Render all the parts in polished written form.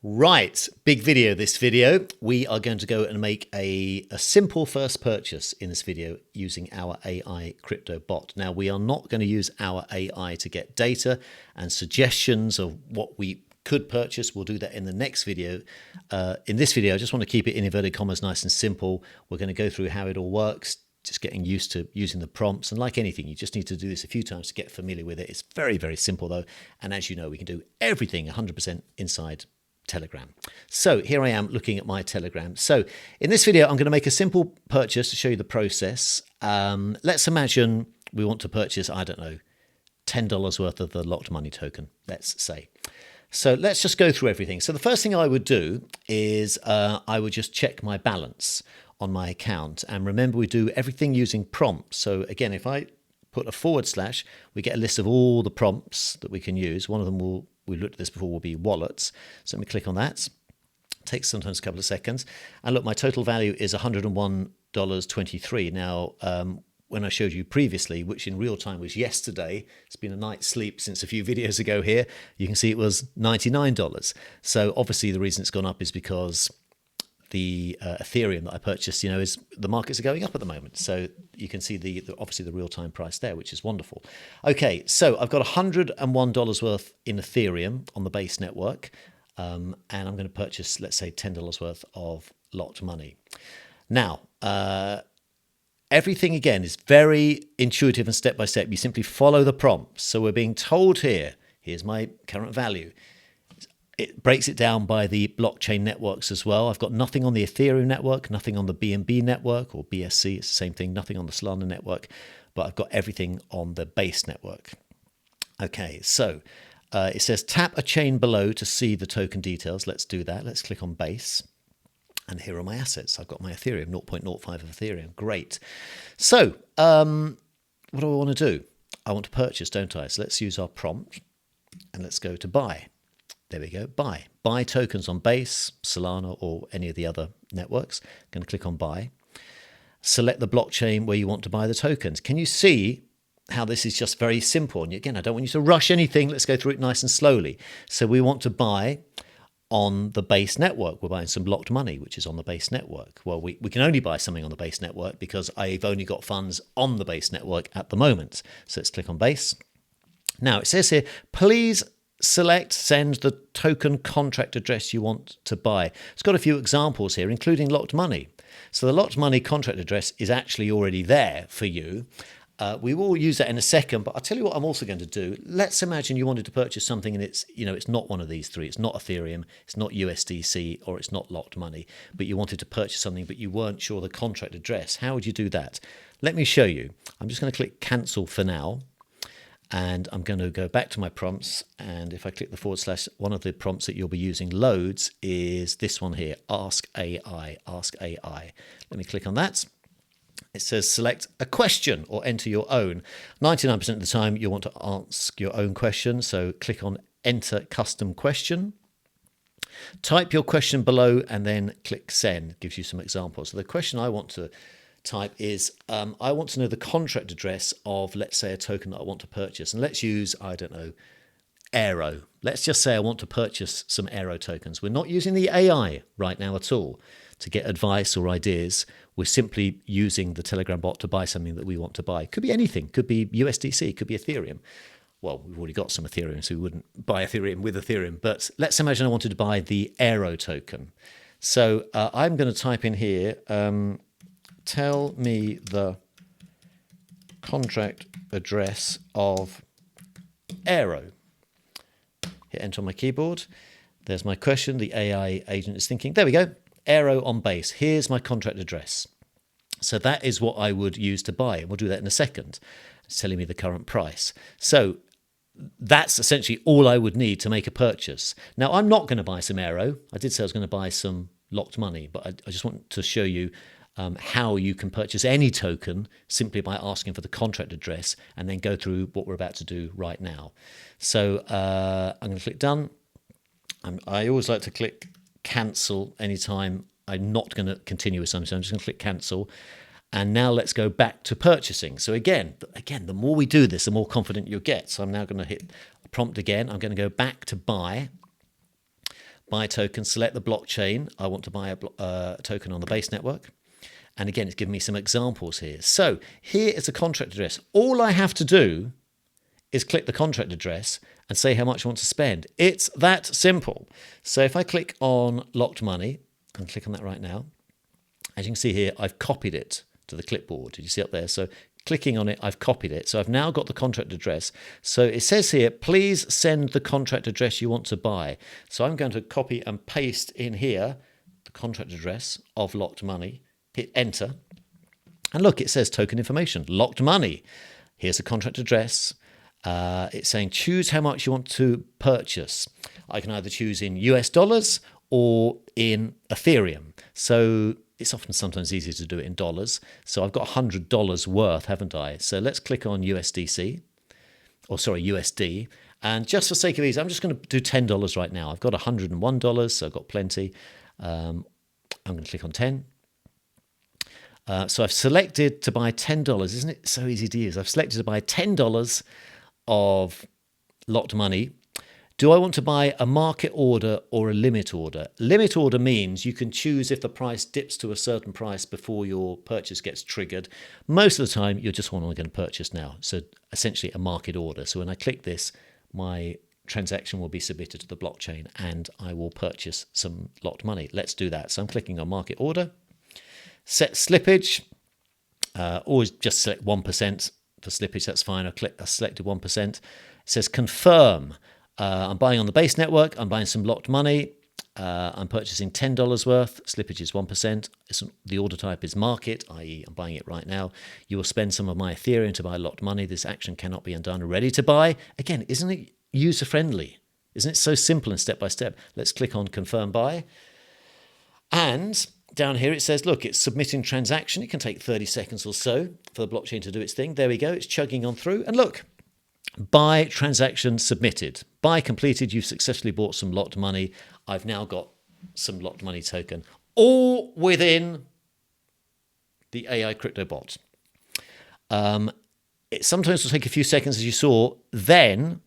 Right, big video this video. We are going to go and make a simple first purchase in this video using our AI crypto bot. Now, we are not going to use our AI to get data and suggestions of what we could purchase. We'll do that in the next video. In this video, I just want to keep it in inverted commas nice and simple. We're going to go through how it all works, just getting used to using the prompts. And like anything, you just need to do this a few times to get familiar with it. It's very, very simple though. And as you know, we can do everything 100% inside Telegram. So here I am looking at my Telegram. So in this video, I'm going to make a simple purchase to show you the process. Let's imagine we want to purchase, I don't know, $10 worth of the locked money token, let's say. So let's just go through everything. So the first thing I would do is I would just check my balance on my account. And remember, we do everything using prompts. So again, if I put a /, we get a list of all the prompts that we can use. One of them we looked at this before, will be wallets. So let me click on that. It takes sometimes a couple of seconds. And look, my total value is $101.23. Now, when I showed you previously, which in real time was yesterday, it's been a night's sleep since a few videos ago here, you can see it was $99. So obviously the reason it's gone up is because the Ethereum that I purchased, is the markets are going up at the moment. So you can see obviously the real-time price there, which is wonderful. Okay, so I've got $101 worth in Ethereum on the base network. And I'm going to purchase, let's say, $10 worth of locked money. Now, everything, again, is very intuitive and step-by-step. You simply follow the prompts. So we're being told here, here's my current value. It breaks it down by the blockchain networks as well. I've got nothing on the Ethereum network, nothing on the BNB network or BSC, it's the same thing, nothing on the Solana network, but I've got everything on the base network. Okay, so it says tap a chain below to see the token details. Let's do that. Let's click on base. And here are my assets. I've got my Ethereum, 0.05 of Ethereum. Great. So what do I want to do? I want to purchase, don't I? So let's use our prompt and let's go to buy. There we go, buy. Buy tokens on Base, Solana, or any of the other networks. I'm going to click on buy. Select the blockchain where you want to buy the tokens. Can you see how this is just very simple? And again, I don't want you to rush anything. Let's go through it nice and slowly. So we want to buy on the base network. We're buying some locked money, which is on the base network. Well, we can only buy something on the base network because I've only got funds on the base network at the moment. So let's click on base. Now it says here, please send the token contract address you want to buy. It's got a few examples here, including locked money. So the locked money contract address is actually already there for you. We will use that in a second, but I'll tell you what I'm also going to do. Let's imagine you wanted to purchase something and it's not one of these three. It's not Ethereum, it's not USDC, or it's not locked money, but you wanted to purchase something, but you weren't sure the contract address. How would you do that? Let me show you. I'm just going to click cancel for now. And I'm going to go back to my prompts. And if I click the /, one of the prompts that you'll be using loads is this one here, Ask AI, Ask AI. Let me click on that. It says select a question or enter your own. 99% of the time you'll want to ask your own question. So click on enter custom question. Type your question below and then click send. It gives you some examples. So the question I want to type is, I want to know the contract address of, let's say, a token that I want to purchase. And let's use, I don't know, Aero. Let's just say I want to purchase some Aero tokens. We're not using the AI right now at all to get advice or ideas. We're simply using the Telegram bot to buy something that we want to buy. Could be anything. Could be USDC. Could be Ethereum. Well, we've already got some Ethereum, so we wouldn't buy Ethereum with Ethereum. But let's imagine I wanted to buy the Aero token. So I'm going to type in here, tell me the contract address of Aero. Hit enter on my keyboard. There's my question. The AI agent is thinking, there we go, Aero on base. Here's my contract address. So that is what I would use to buy. And we'll do that in a second. It's telling me the current price. So that's essentially all I would need to make a purchase. Now, I'm not going to buy some Aero. I did say I was going to buy some locked money, but I just want to show you how you can purchase any token simply by asking for the contract address and then go through what we're about to do right now. So I'm going to click done. I always like to click cancel anytime I'm not going to continue with something. So I'm just going to click cancel. And now let's go back to purchasing. So again, the more we do this, the more confident you'll get. So I'm now going to hit prompt again. I'm going to go back to buy buy token, select the blockchain. I want to buy a token on the base network. And again, it's giving me some examples here. So here is a contract address. All I have to do is click the contract address and say how much I want to spend. It's that simple. So if I click on locked money, and click on that right now, as you can see here, I've copied it to the clipboard. Did you see up there? So clicking on it, I've copied it. So I've now got the contract address. So it says here, please send the contract address you want to buy. So I'm going to copy and paste in here the contract address of locked money, hit enter. And look, it says token information, locked money. Here's the contract address. It's saying choose how much you want to purchase. I can either choose in US dollars or in Ethereum. So it's often sometimes easier to do it in dollars. So I've got $100 worth, haven't I? So let's click on USD. And just for sake of ease, I'm just going to do $10 right now. I've got $101, so I've got plenty. I'm going to click on 10. So I've selected to buy $10. Isn't it so easy to use? I've selected to buy $10 of locked money. Do I want to buy a market order or a limit order? Limit order means you can choose if the price dips to a certain price before your purchase gets triggered. Most of the time, you're just going to purchase now. So essentially a market order. So when I click this, my transaction will be submitted to the blockchain and I will purchase some locked money. Let's do that. So I'm clicking on market order. Set slippage. Always just select 1% for slippage. That's fine. I selected 1%. It says confirm. I'm buying on the base network. I'm buying some locked money. I'm purchasing $10 worth. Slippage is 1%. The order type is market, i.e. I'm buying it right now. You will spend some of my Ethereum to buy locked money. This action cannot be undone. Ready to buy. Again, isn't it user-friendly? Isn't it so simple and step-by-step? Let's click on confirm buy. And down here it says, look, it's submitting transaction. It can take 30 seconds or so for the blockchain to do its thing. There we go. It's chugging on through. And look, buy transaction submitted. Buy completed. You've successfully bought some locked money. I've now got some locked money token, all within the AI crypto bot. It sometimes will take a few seconds, as you saw. Then,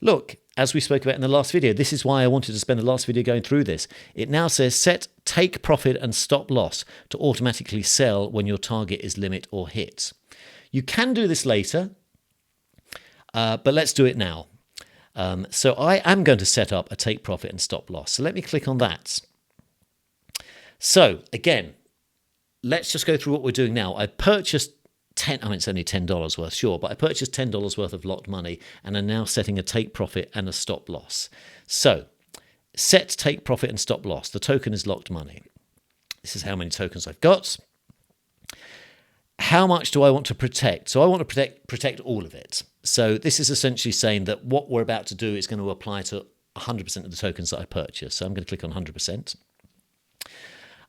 look, as we spoke about in the last video, this is why I wanted to spend the last video going through this. It now says set take profit and stop loss to automatically sell when your target is limit or hit. You can do this later, but let's do it now. So I am going to set up a take profit and stop loss. So let me click on that. So again, let's just go through what we're doing now. I purchased it's only $10 worth, sure, but I purchased $10 worth of locked money and I'm now setting a take profit and a stop loss. So set take profit and stop loss. The token is locked money. This is how many tokens I've got. How much do I want to protect? So I want to protect all of it. So this is essentially saying that what we're about to do is going to apply to 100% of the tokens that I purchase. So I'm going to click on 100%.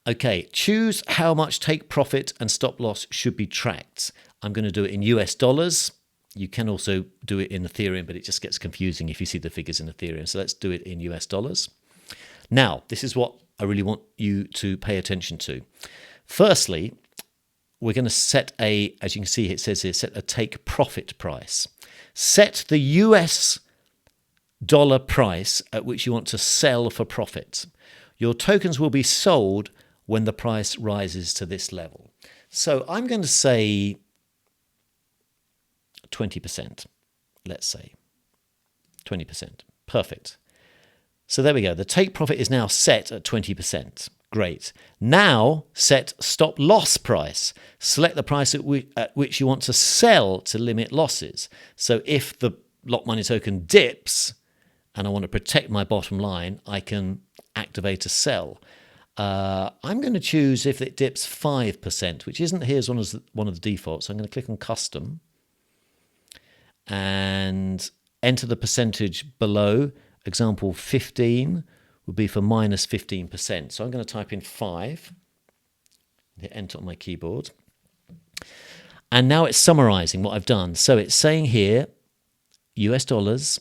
Okay, choose how much take profit and stop loss should be tracked. I'm going to do it in US dollars. You can also do it in Ethereum, but it just gets confusing if you see the figures in Ethereum. So let's do it in US dollars. Now, this is what I really want you to pay attention to. Firstly, we're going to set as you can see, it says here, set a take profit price. Set the US dollar price at which you want to sell for profit. Your tokens will be sold when the price rises to this level. So I'm going to say 20%, let's say 20%. Perfect. So there we go. The take profit is now set at 20%. Great. Now set stop loss price. Select the price at which you want to sell to limit losses. So if the locked money token dips and I want to protect my bottom line, I can activate a sell. I'm going to choose if it dips 5%, which isn't here as one of the defaults. So I'm going to click on custom and enter the percentage below. Example 15 would be for minus 15%. So I'm going to type in 5, hit enter on my keyboard. And now it's summarizing what I've done. So it's saying here, US dollars,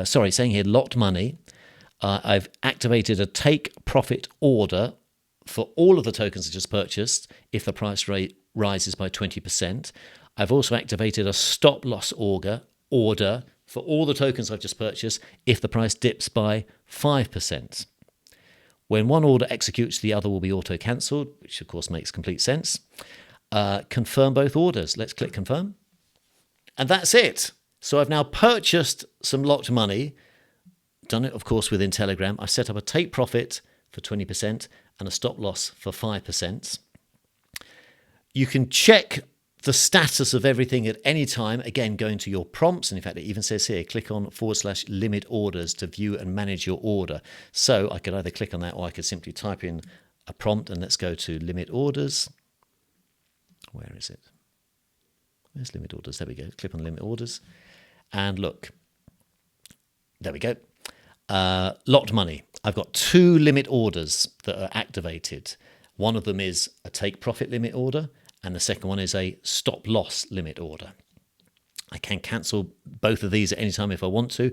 saying here locked money. I've activated a take profit order for all of the tokens I just purchased if the price rate rises by 20%. I've also activated a stop loss order for all the tokens I've just purchased if the price dips by 5%. When one order executes, the other will be auto-cancelled, which of course makes complete sense. Confirm both orders. Let's click confirm. And that's it. So I've now purchased some locked money, done it, of course, within Telegram. I've set up a take profit for 20% and a stop loss for 5%. You can check the status of everything at any time, again, going to your prompts. And in fact, it even says here, click on /limit orders to view and manage your order. So I could either click on that or I could simply type in a prompt, and let's go to limit orders. Where is it? Where's limit orders? There we go. Click on limit orders. And look, there we go. Locked money. I've got 2 limit orders that are activated. One of them is a take profit limit order, and the second one is a stop loss limit order. I can cancel both of these at any time if I want to.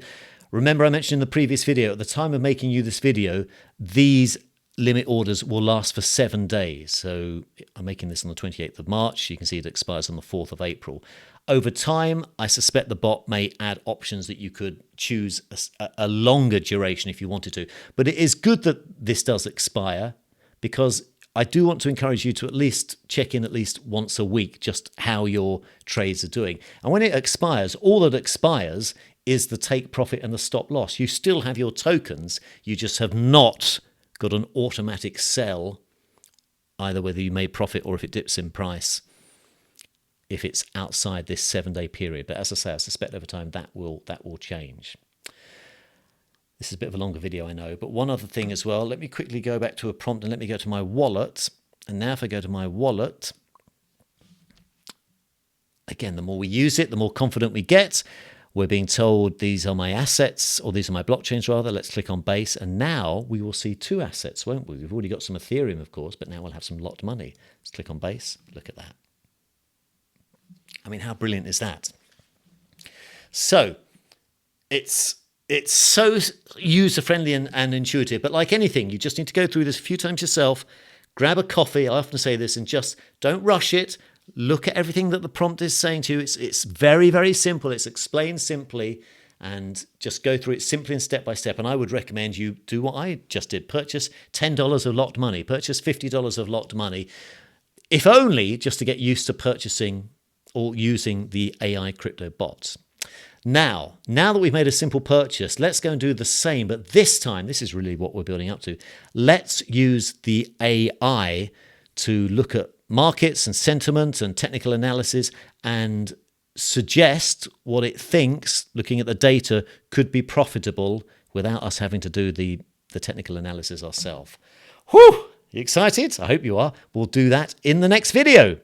Remember, I mentioned in the previous video, at the time of making you this video, these limit orders will last for 7 days. So I'm making this on the 28th of March. You can see it expires on the 4th of April. Over time, I suspect the bot may add options that you could choose a longer duration if you wanted to. But it is good that this does expire, because I do want to encourage you to at least check in at least once a week just how your trades are doing. And when it expires, all that expires is the take profit and the stop loss. You still have your tokens, you just have not got an automatic sell, either whether you made profit or if it dips in price, if it's outside this 7-day period. But as I say, I suspect over time that will change. This is a bit of a longer video, I know, but one other thing as well. Let me quickly go back to a prompt and let me go to my wallet. And now if I go to my wallet, again, the more we use it, the more confident we get. We're being told these are my assets, or these are my blockchains rather. Let's click on Base, and now we will see 2 assets, won't we? We've already got some Ethereum, of course, but now we'll have some locked money. Let's click on Base. Look at that. I mean, how brilliant is that? So it's so user-friendly and intuitive, but like anything, you just need to go through this a few times yourself, grab a coffee, I often say this, and just don't rush it. Look at everything that the prompt is saying to you. It's very, very simple. It's explained simply, and just go through it simply and step by step. And I would recommend you do what I just did. Purchase $10 of locked money. Purchase $50 of locked money, if only just to get used to purchasing or using the AI crypto bots. Now that we've made a simple purchase, let's go and do the same. But this time, this is really what we're building up to. Let's use the AI to look at markets and sentiment and technical analysis and suggest what it thinks, looking at the data, could be profitable without us having to do the technical analysis ourselves. Whew! You excited? I hope you are. We'll do that in the next video.